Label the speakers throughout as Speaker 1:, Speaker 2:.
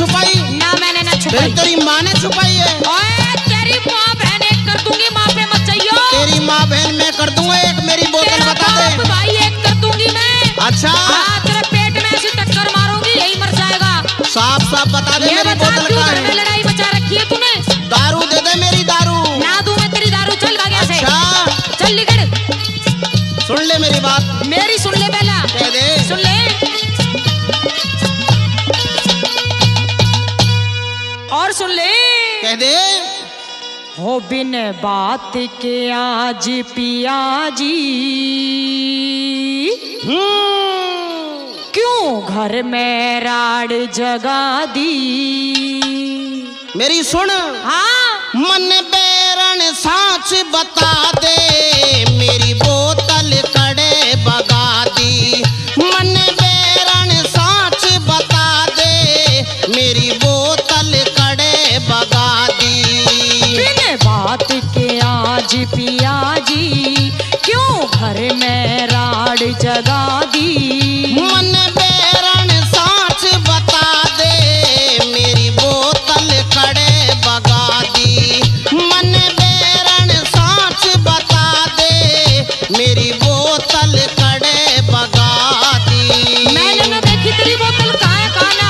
Speaker 1: छुपाई?
Speaker 2: ना मैंने ना छुपाई।
Speaker 1: फिर तेरी माँ ने छुपाई है?
Speaker 2: ओए तेरी माँ बहन एक कर दूंगी, माँ पे मत चाहिए।
Speaker 1: तेरी माँ बहन मैं कर दूंगा, एक मेरी बोतल
Speaker 2: तेरा
Speaker 1: बता दे।
Speaker 2: बाप भाई एक कर दूंगी मैं।
Speaker 1: अच्छा
Speaker 2: हाँ, तेरे पेट में ऐसी टक्कर मारूंगी यही मर जाएगा।
Speaker 1: साफ साफ बता दे
Speaker 2: ये
Speaker 1: मेरी
Speaker 2: बता
Speaker 1: बोतल
Speaker 2: क्यों
Speaker 1: कहाँ
Speaker 2: घर में
Speaker 1: है?
Speaker 2: लड़ाई मचा रखी है तूने?
Speaker 1: दारू दे दे मेरी दारू।
Speaker 2: ना दूं मैं तेरी दारू, चल भाग यहाँ से।
Speaker 1: अच्छा
Speaker 2: चल निकल।
Speaker 1: सुन ले मेरी बात।
Speaker 2: मेरी सुन ले पहला।
Speaker 1: कह दे।
Speaker 2: सुन ले और सुन ले।
Speaker 1: कह दे।
Speaker 2: हो बिन बात के आज पिया जी, क्यों घर में राड जगा दी?
Speaker 1: मेरी सुन।
Speaker 2: हाँ
Speaker 1: मन बैरन साच बता दे, मेरी बोतल कड़े बगा दी। मन बैरन साच बता दे, मेरी बोतल कड़े बगा दी।
Speaker 2: बिन बात के आज पिया जी, क्यों घर में राड जगा दी?
Speaker 1: मन बैरन साच बता दे, मेरी बोतल कड़े बगा दी। मन बैरन साच बता दे, मेरी बोतल कड़े बगा दी।
Speaker 2: मैंने ना देखी तेरी बोतल कहाँ है कहाँ ना।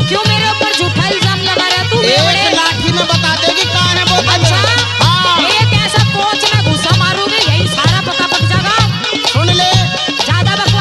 Speaker 2: क्यों मेरे ऊपर झूठा इल्जाम लगा रहा है तू?
Speaker 1: एक लाठी में बता देगी कहाँ है बोतल।
Speaker 2: अच्छा
Speaker 1: हाँ
Speaker 2: एक ऐसा कोच में घुसा मारूंगी यही सारा पता पक जाएगा।
Speaker 1: सुन ले।
Speaker 2: ज्यादा बकवास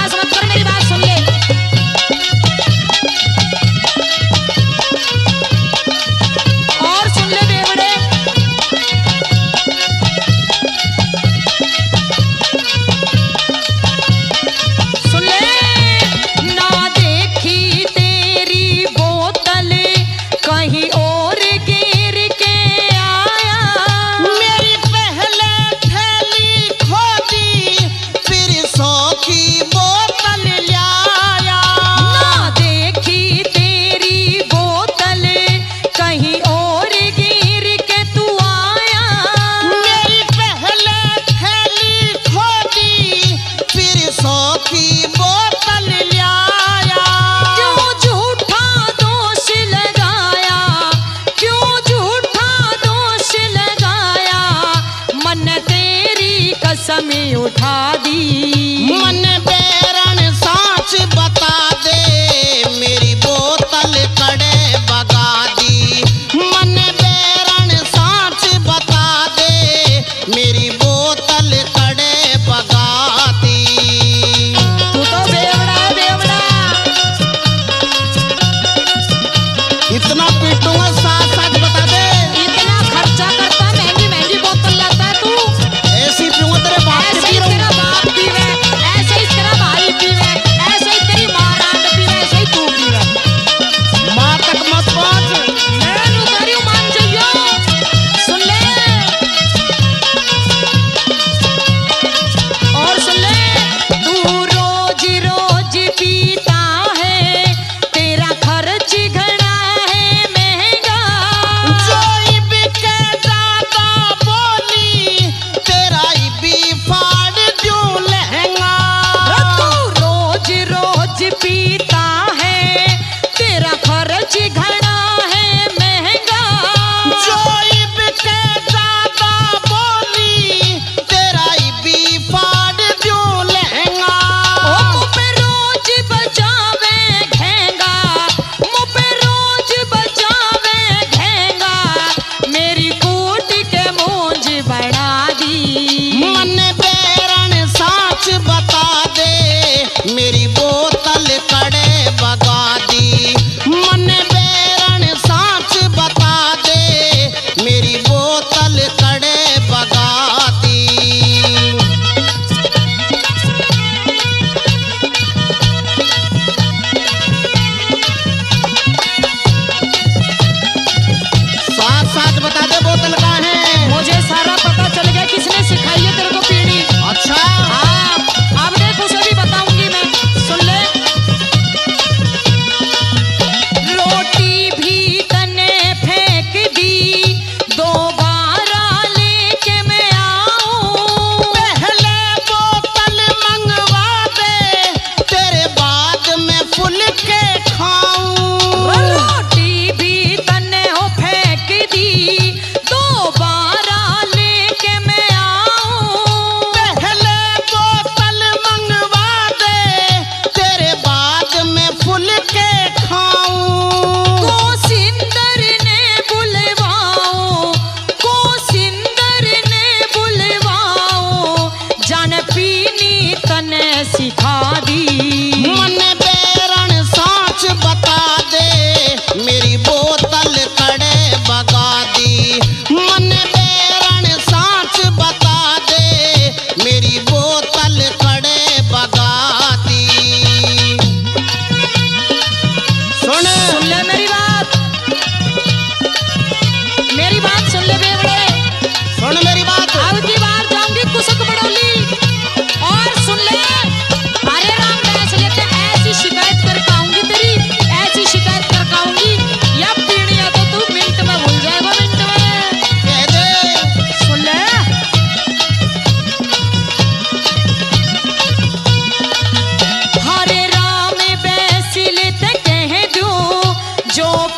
Speaker 2: जो